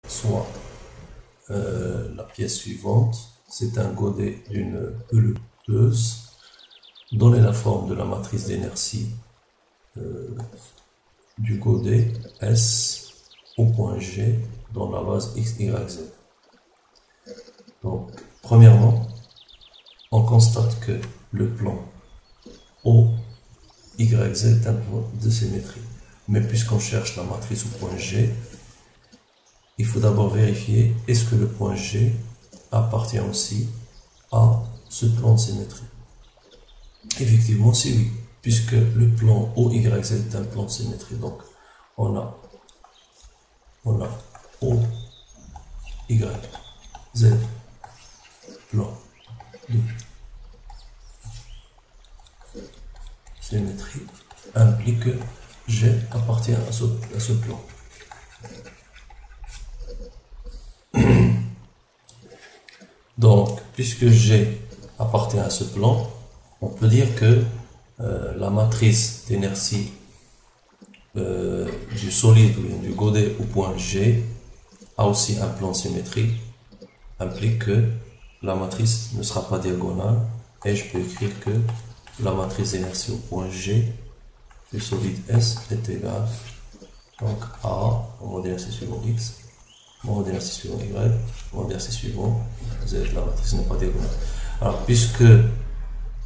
soit la pièce suivante, c'est un godet d'une peloteuse. Donnez la forme de la matrice d'inertie du godet S au point G dans la base X, Y, Z. Donc, premièrement, on constate que le plan O, Y, Z est un plan de symétrie. Mais puisqu'on cherche la matrice au point G, il faut d'abord vérifier est-ce que le point G appartient aussi à ce plan de symétrie. Effectivement, c'est oui, puisque le plan OYZ est un plan de symétrie. Donc, on a OYZ, plan de symétrie, implique que G appartient à ce plan. Donc, puisque G appartient à ce plan, on peut dire que la matrice d'inertie du solide ou du godet au point G a aussi un plan de symétrie, implique que la matrice ne sera pas diagonale, et je peux écrire que la matrice d'inertie au point G du solide S est égale donc à mon d'inertie suivant X, mon d'inertie suivant Y, mon d'inertie suivant Z. La matrice n'est pas diagonale. Alors, puisque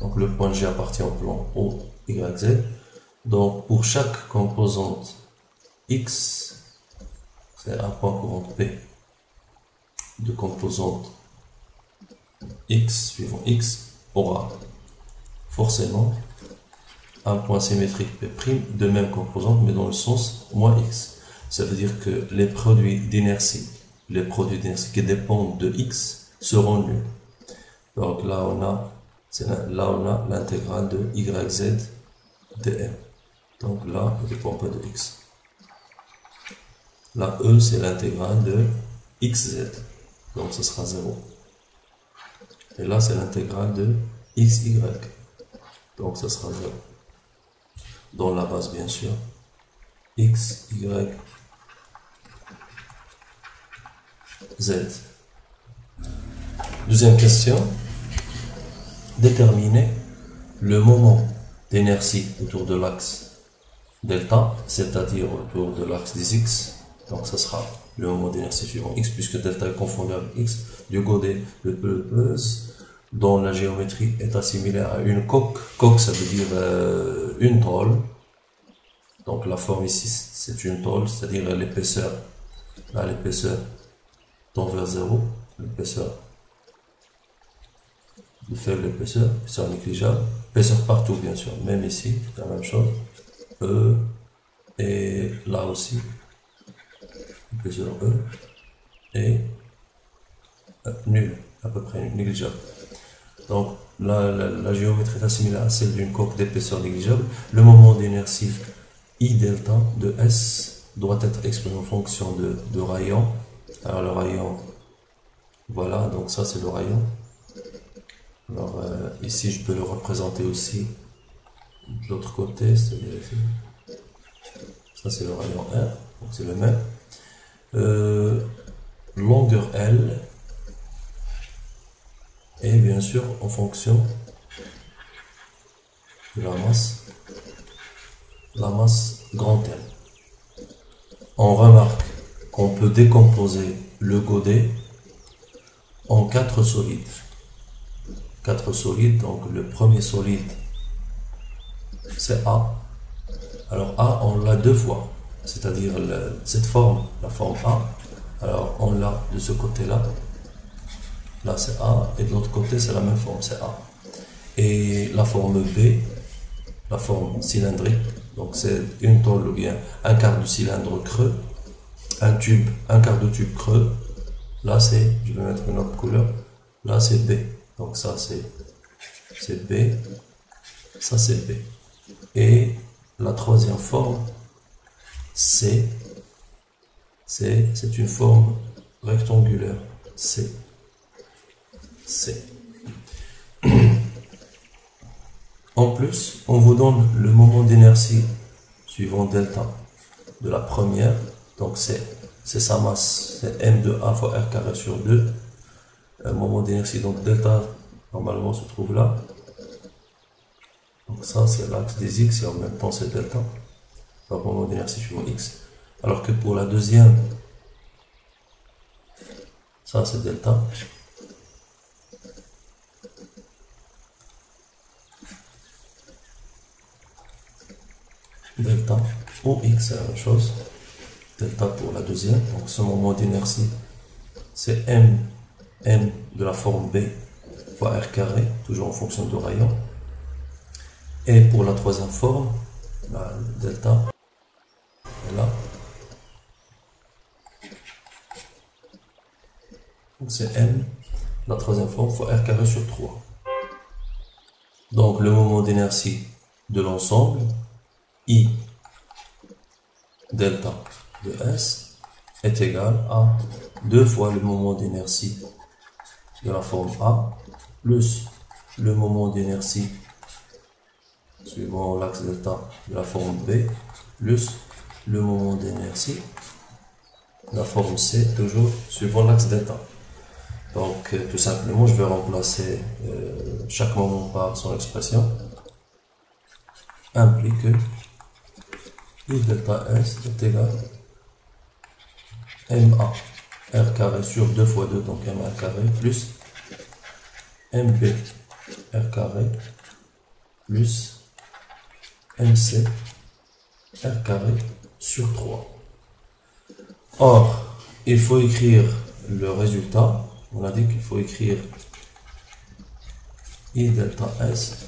donc, le point G appartient au plan O, Y, Z, donc pour chaque composante X, c'est un point courant P de composante X suivant X aura forcément un point symétrique P' de même composante mais dans le sens moins X. Ça veut dire que les produits d'énergie qui dépendent de X seront nuls. Donc là on a l'intégrale de YZ dm. Donc là, il ne dépend pas de X. La E, c'est l'intégrale de XZ. Donc ce sera 0. Et là, c'est l'intégrale de XY. Donc ce sera 0. Dans la base, bien sûr. X, Y, Z. Deuxième question. Déterminer le moment d'inertie autour de l'axe delta, c'est-à-dire autour de l'axe des X. Donc ça sera le moment d'inertie suivant X, puisque delta est confondu avec X, du godet de peloteuse, dont la géométrie est assimilée à une coque. Coque, ça veut dire une tôle. Donc la forme ici, c'est une tôle, c'est-à-dire l'épaisseur. Là, l'épaisseur tend vers 0, l'épaisseur de faire l'épaisseur, épaisseur négligeable, épaisseur partout bien sûr, même ici, la même chose, E, et là aussi, épaisseur E, et nul, à peu près négligeable. Donc la géométrie est assimilée à celle d'une coque d'épaisseur négligeable. Le moment d'inertie I delta de S doit être exprimé en fonction de rayon. Alors le rayon, voilà, donc ça c'est le rayon. Alors ici je peux le représenter aussi de l'autre côté, c'est-à-dire ici. Ça c'est le rayon R, donc c'est le même. Longueur L, et bien sûr en fonction de la masse grand L. On remarque qu'on peut décomposer le godet en 4 solides. 4 solides, donc le premier solide c'est A. Alors A on l'a deux fois, c'est-à-dire cette forme, la forme A, alors on l'a de ce côté-là, là c'est A, et de l'autre côté c'est la même forme, c'est A. Et la forme B, la forme cylindrique, donc c'est une tôle ou bien un quart de cylindre creux, un quart de tube creux, là c'est, je vais mettre une autre couleur, là c'est B, donc ça c'est B, ça c'est B. Et la troisième forme, c'est une forme rectangulaire, C. En plus, on vous donne le moment d'inertie suivant delta de la première, donc c'est c'est sa masse, c'est m de A fois r carré sur 2. Moment d'inertie, donc delta, normalement, se trouve là. Donc ça, c'est l'axe des x, et en même temps, c'est delta. Donc moment d'inertie suivant x. Alors que pour la deuxième, ça, c'est delta. Delta ou x, c'est la même chose. Delta pour la deuxième. Donc ce moment d'inertie, c'est m de la forme B fois r carré, toujours en fonction du rayon. Et pour la troisième forme, la delta est là. Donc c'est m, la troisième forme, fois r carré sur 3. Donc le moment d'inertie de l'ensemble, I delta de S, est égal à 2 fois le moment d'inertie de la forme A, plus le moment d'inertie suivant l'axe delta de la forme B, plus le moment d'inertie de la forme C, toujours suivant l'axe delta. Donc tout simplement, je vais remplacer chaque moment par son expression, implique que I delta S est égal à MA R carré sur 2 fois 2, donc MA R carré, plus MB R carré, plus MC R carré sur 3. Or, il faut écrire le résultat. On a dit qu'il faut écrire I delta S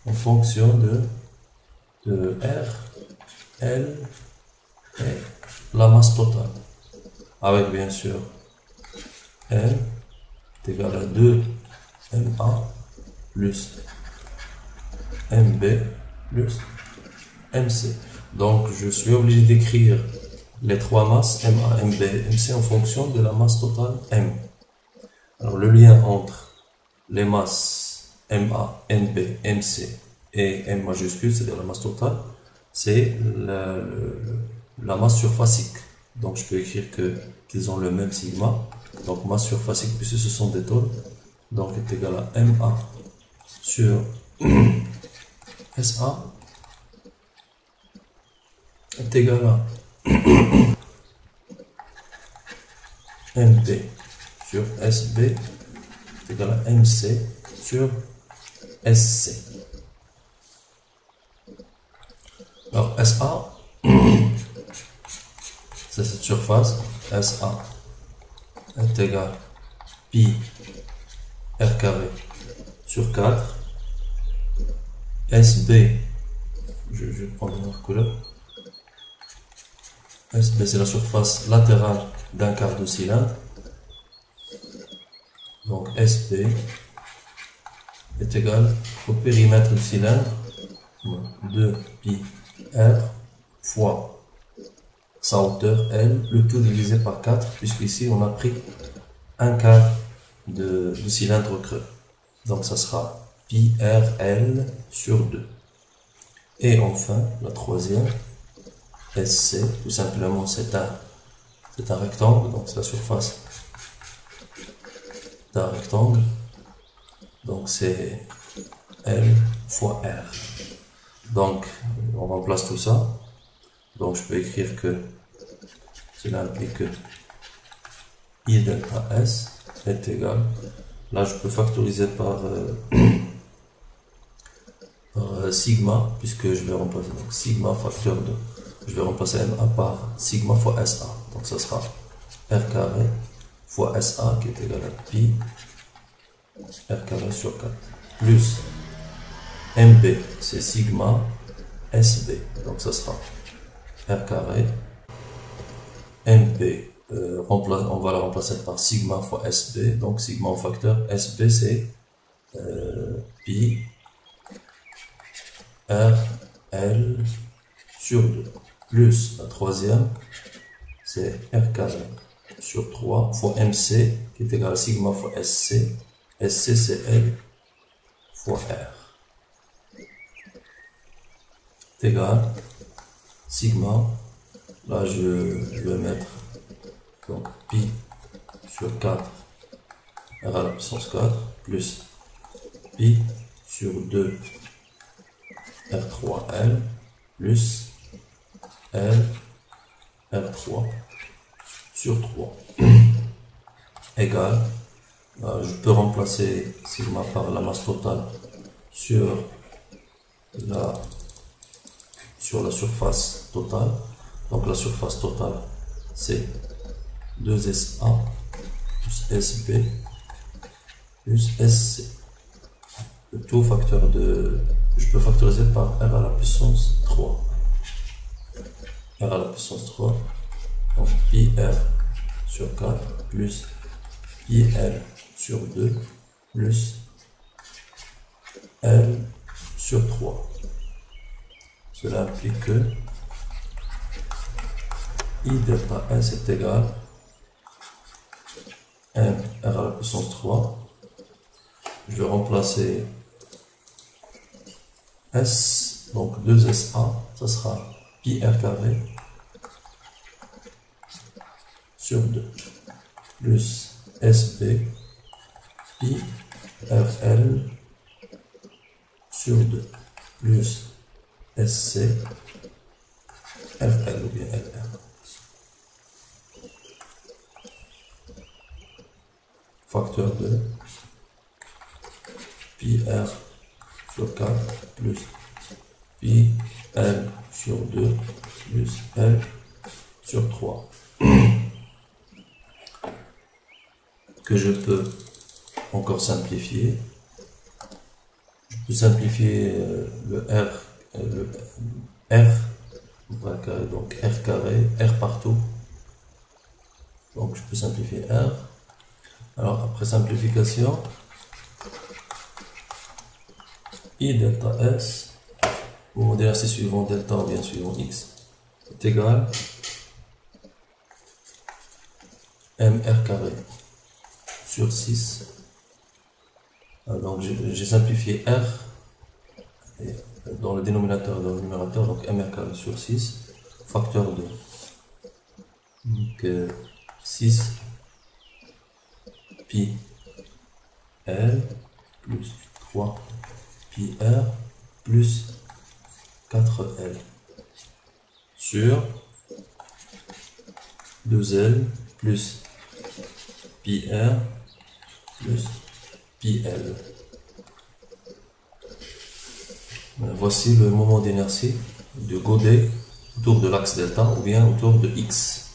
en fonction de R, L et la masse totale. Avec bien sûr L est égal à 2 MA plus MB plus MC. Donc je suis obligé d'écrire les trois masses MA, MB, MC en fonction de la masse totale M. Alors le lien entre les masses MA, MB, MC et M majuscule, c'est-à-dire la masse totale, c'est la masse surfacique. Donc je peux écrire qu'ils ont le même sigma. Donc masse surfacique, puisque ce sont des tôles, donc est égal à MA sur SA est égal à MB sur SB est égal à MC sur SC. Alors SA, c'est cette surface, SA est égal à pi r carré sur 4. SB, je vais prendre une autre couleur. SB, c'est la surface latérale d'un quart de cylindre. Donc SB est égal au périmètre du cylindre, 2 pi r fois sa hauteur L, le tout divisé par 4, puisqu'ici on a pris un quart de cylindre creux. Donc ça sera pi r L sur 2. Et enfin, la troisième, SC, tout simplement c'est un rectangle, donc c'est la surface d'un rectangle. Donc c'est L fois R. Donc on remplace tout ça. Donc je peux écrire que cela implique que I delta S est égal. Là je peux factoriser par sigma, puisque je vais remplacer donc sigma facteur de, je vais remplacer MA par sigma fois SA. Donc ça sera R carré fois SA qui est égal à pi R carré sur 4 plus MB, c'est sigma SB. Donc ça sera R carré MB, on va la remplacer par sigma fois SB. Donc sigma en facteur, SB c'est pi R L sur 2 plus la troisième c'est R carré sur 3 fois MC qui est égal à sigma fois SC. SC c'est L fois R est égal sigma, là je vais mettre donc pi sur 4 r à la puissance 4 plus pi sur 2 R3L plus L R3 sur 3 égale, je peux remplacer sigma par la masse totale sur la surface totale. Donc la surface totale c'est 2SA plus SB plus SC. Le tout facteur de... Je peux factoriser par R à la puissance 3. R à la puissance 3. Donc pi R sur 4 plus pi L sur 2 plus L sur 3. Cela implique que I delta S est égal à M R à la puissance 3. Je vais remplacer S, donc 2SA, ça sera pi R carré sur 2 plus SB pi RL sur 2 plus SC RL ou bien LR. Facteur de pi R sur 4 plus pi L sur 2 plus L sur 3 que je peux encore simplifier. Je peux simplifier le R carré, donc R carré, R partout. Donc je peux simplifier R. Alors après simplification, I delta S, au modèle assez suivant delta ou bien suivant X, est égal MR carré sur 6. Donc j'ai simplifié R dans le dénominateur et dans le numérateur, donc MR carré sur 6, facteur 2. Donc 6 pi L plus 3 pi R plus 4L sur 2L plus pi R plus pi L. Voici le moment d'inertie de Godet autour de l'axe delta ou bien autour de X.